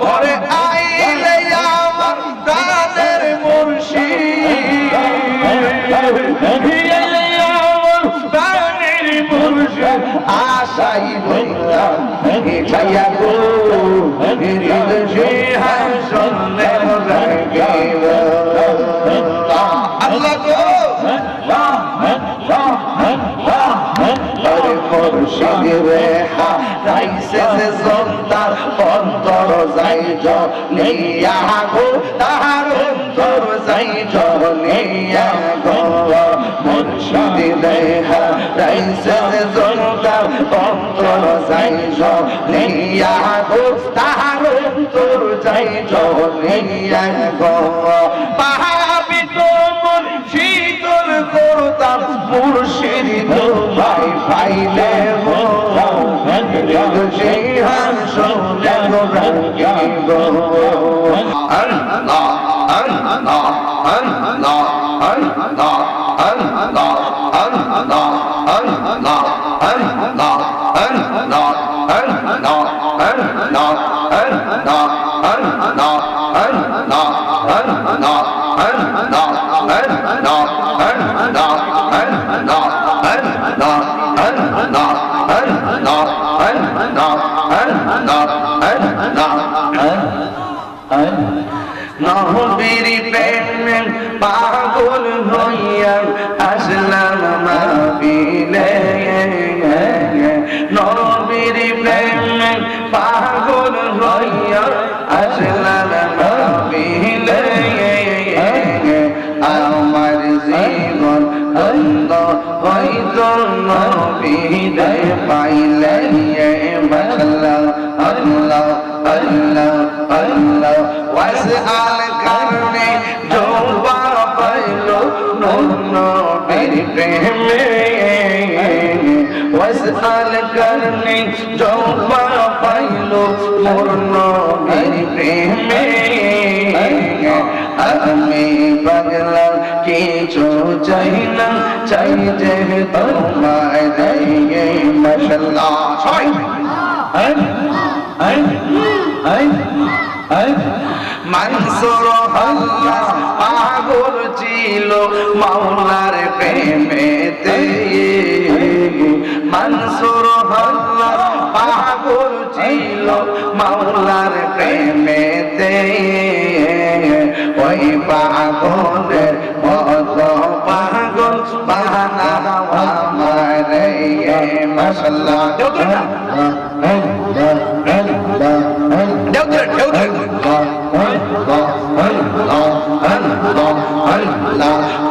পরে আইলে আমার প্রাণের মুর্শিদ আশাই বইলাম খাইয়া গো হৃদ সিংহাসনে রাখিব আল্লাহ গো মুর্শিদ রে হারাইছে যে জন্তার অন্তর যাই জ্বলিয়া গো তাহার অন্তর যাই জ্বলিয়া গো মুর্শিদ রে হারাইছে যে জন্তার অন্তর যাই জ্বলিয়া গো তাহার অন্তর যাই জ্বলিয়া গো পাহাবি তো শীতল করতাম মুর্শিদ তোমায় পাইলে গো সিংহাসনে রাখিব আল্লাহ আল্লাহ আল্লাহ আল্লাহ আল্লাহ আল্লাহ আল্লাহ আল্লাহ আল্লাহ আল্লাহ আল্লাহ আল্লাহ আল্লাহ আল্লাহ আল্লাহ নবীর প্রেমে পাগল হইয়া আসলাম মাহফিলে নবীর প্রেমে পাগল হইয়া আসলাম মাহফিলে আমার জীবন বন্ধ হইতো নবীরে পাইলে আল্লাহ আল্লাহ আল্লাহ আল্লাহ ওয়াসআল করনে জোবা পাইলো নবীর প্রেমে ওয়াসআল করনে জোবা পাইলো মোর নবীর প্রেমে আমি পাগলা কিছু চাই না চাই যে তোমায় রে মাশাআল্লাহ সবাই মানসুর আল্লাহ পাগল ছিল মাওলার প্রেমেতে মানসুর আল্লাহ পাগল ছিল মাওলার প্রেমেতে ওই পাগলের মত পাগল বানাও আমারে মাশাআল্লাহ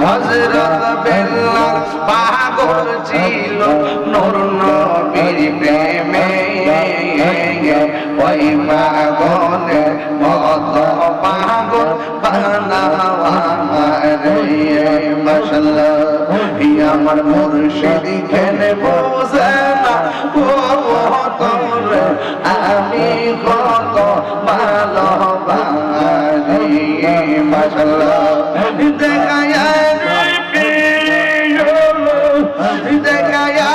হযরত বেলাল পাগল ছিল নূর নবীর প্রেমে ওই পাগলের মত পাগল বানাও আমারে মাশাআল্লাহ আমার মুর্শিদ খেলে বোঝে না তোরে আমি কত ভালোবাসি মাশাআল্লাহ দেখায়া দেখায়া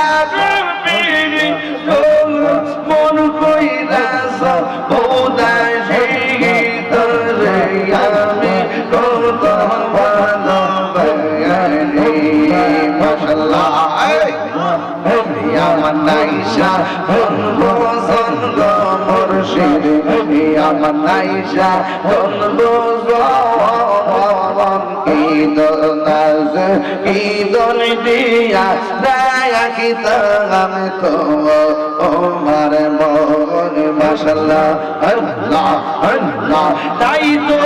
মন কইরা উদাসী তোরে আমি কত ভালোবাসি মাশাআল্লাহ আমার নাইশা বন্ধ মুর্শিদ আমার নাইশা বন্ধ ঈদুল নাজ ঈদুল দিয়া রাখিতাম তো ওমার মন মাশাআল্লাহ আল্লাহ আল্লাহ তাই তো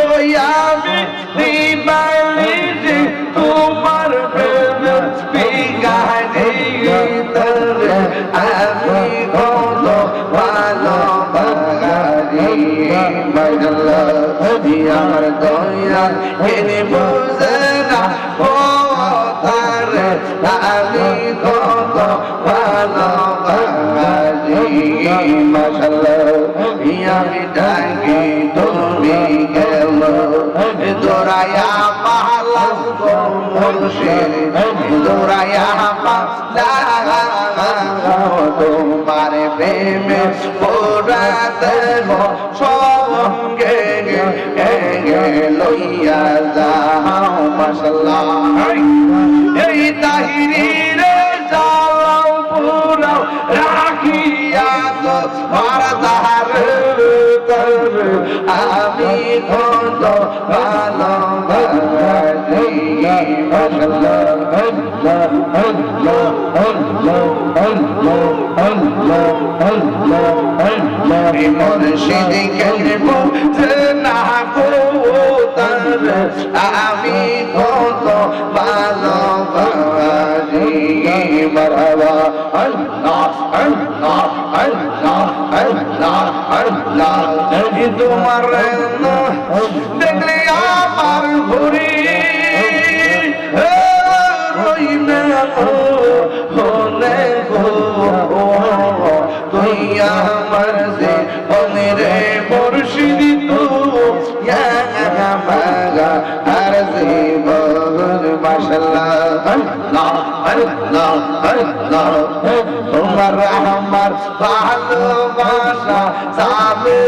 আমি দিবানি যে তোমার প্রেম বিগানে তোরে আমি কত ভালোবাসি মাশাআল্লাহ আমার দয়া এনে বুঝে না ও তারে আমি কত ভালোবাসি মাশাআল্লাহ আমি ডাকি তুমি গেল দৌড়ায়া পালা মুর্শিদ দৌড়ায়া পালা তোমার প্রেমে পুরা দেব সব লইয়া যাও মাশাআল্লাহ এই তাহিরির জালাও পুরাও রাখিয়া তো মারদার আমি কত ভালোবাসি মাশাআল্লাহ মুর্শিদকে বুঝে না গো আমি কত ভালোবাসি মারহাবা আল্লাহ আল্লাহ আল্লাহ আল্লাহ আল্লাহ তোমার দেখলে আমার ঘুরি হলে গো তুই আমার যে রে মুর্শিদ তু আর জীবন মাশাআল্লাহ আল্লাহ আল্লাহ আল্লাহ তোমার আমার ভালোবাসা যাবে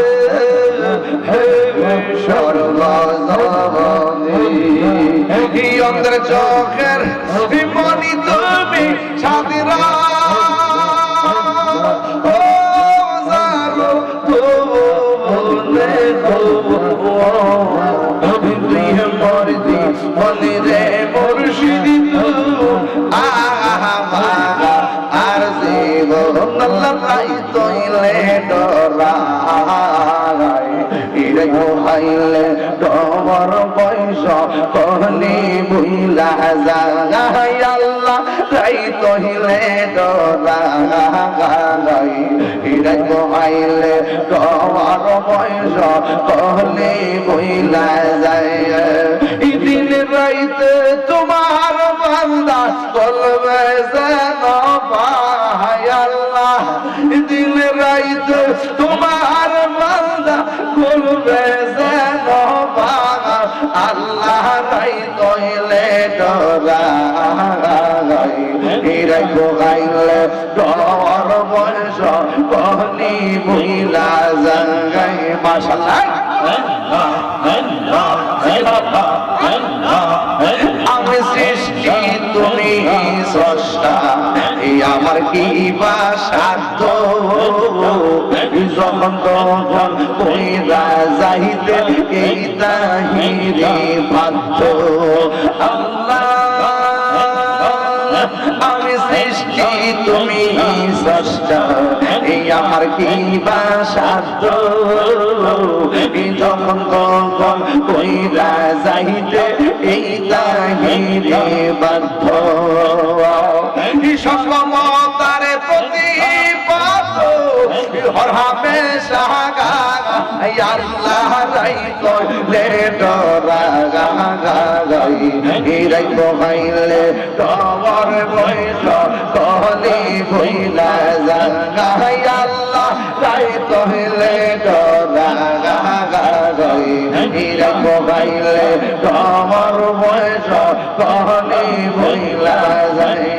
সর্বজনে অন্তর চোখের মনি তুমি সাদিরা ও জানো তুমি মরদি মনি রে মুর্শিদ তু আর জীবন লাই তৈলে ডরাই ইরে হাইলে তোমার পয়সা কহনি বুইলা যায় আল্লাহ লাই তৈলে ডরাই ইরে হাইলে তোমার পয়সা কহনি বুইলা যায় ইদিন রাইতে তোমার বান্দা বলবে যেন পায় আল্লাহ দিন রাইতে তোমার বান্দা বলবে যেন পায় আল্লাহ রাই তইলে ডরাই হিরাই গাইলে ডর বয়স কহনি বুইলা যায় মাশাআল্লাহ আমি সৃষ্টি তুমি স্রষ্টা আমার কি বা সাধ্য যখন তখন কইরা যাইতে এই তাহিরে বাধ্য আল্লাহ আমি সৃষ্টি তুমি স্রষ্টা আমার কি বা সাধ্য যখন তখন কইরা যাইতে এই তাহিরে বাধ্য সকমতার প্রতিপাদ হর হামেশা আল্লাহ রাই কইলে ডরা গাই রাই কইলে তোমার বয়স কহলি বইলা যায় আল্লাহ রাই কইলে ডরা গাই রাই কইলে তোমার বয়স কহলি বইলা যায়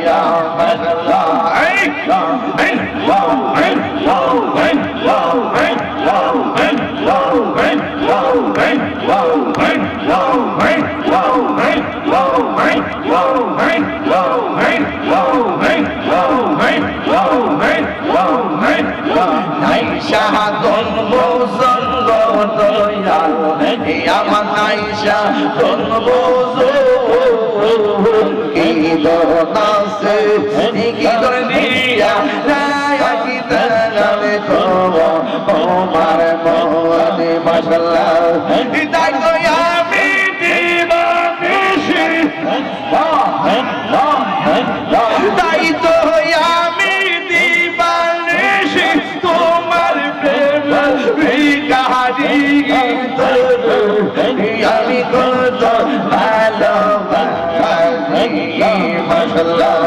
শাহাদন বুঝঙ্গ দয়াল আমার নাইশা দন বুঝো কি দরদাসে কি দরদিয়া রায়া কি তালে তো ওমার মোহাম্মদ মাশাআল্লাহ তাই তো আমি দিবানিশি তাই তো আমি দিবানিশি তোমার প্রেম ভিখারি আমি কত ভালোবাসি মাশাআল্লাহ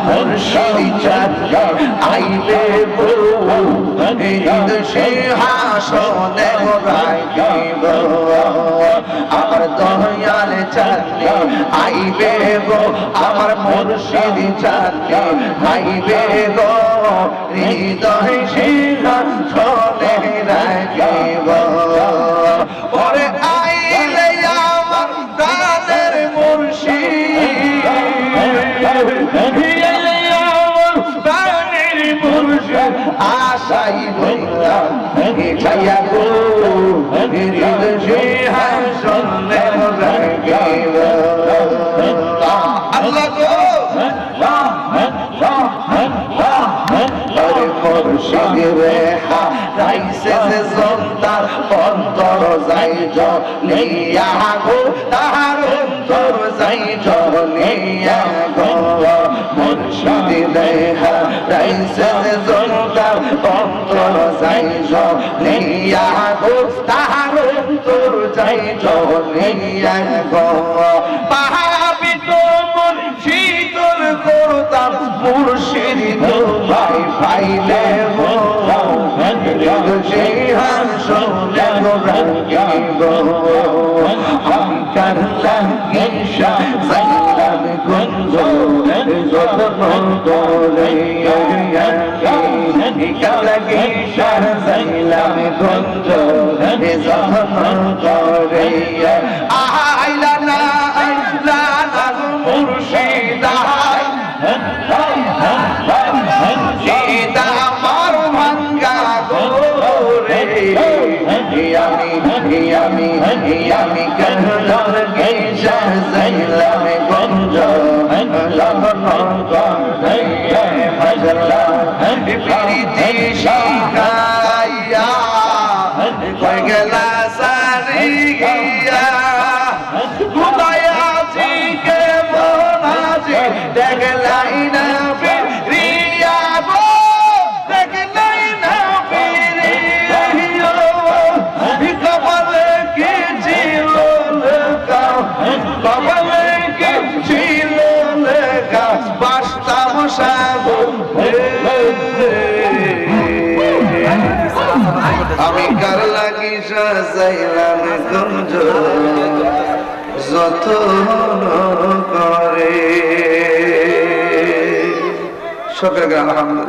মুর্শিদ চাঁদে আইলে ঈদ সিংহাসনে রাখিব আমার দয়াল চাঁদে আইবে গো আমার মুর্শিদ চাঁদে আইবে গো হৃদয় সিংহাসনে রাখিব ওরে আইলে আমার প্রাণের মুর্শিদ আশাই বইলা ছায়া গো হৃদয় সিংহাসনে রাখিব আল্লাহ গো মুর্শিদ রে হারাইছে যে সন্তান অন্তর যাই জলিয়া গো তাহার অন্তর যাই জলিয়া গো মুর্শিদ রে হারাইছে যে সন্তান অন্তর যাই জলিয়া গো তাহার অন্তর যাই জলিয়া গো পাহাবিত শীতল করতাম মুর্শিদ তোমায় পাইলে সিংহাসনে রাখিব আমি কার লাগিসা যাইলাম গঞ্জ যতন করে কার লাগিসা যাইলাম গঞ্জ যতন করে আইলা না আইলা না মুর্শিদ আমার ভাঙ্গা গোরে আমি কার গেছা যাইলাম গঞ্জ লগন করে মজলা প্রীতি শিখাইয়া কই গেলা সারি গিয়া কোথায় আছি কেমন আছি দেখলাই না ফিরিয়া গো দেখলাই না ফিরিয়া কপালে কি ছিল লেখা কপালে কি ছিল লেখা বাসতাম সাগো আমি কার লাগি সাজাইলাম গঞ্জ যত করে সকলকে আলহামদুলিল্লাহ।